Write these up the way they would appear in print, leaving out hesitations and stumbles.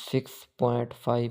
6.5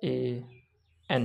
HAN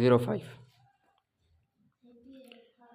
05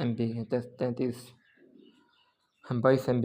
MB 22 MB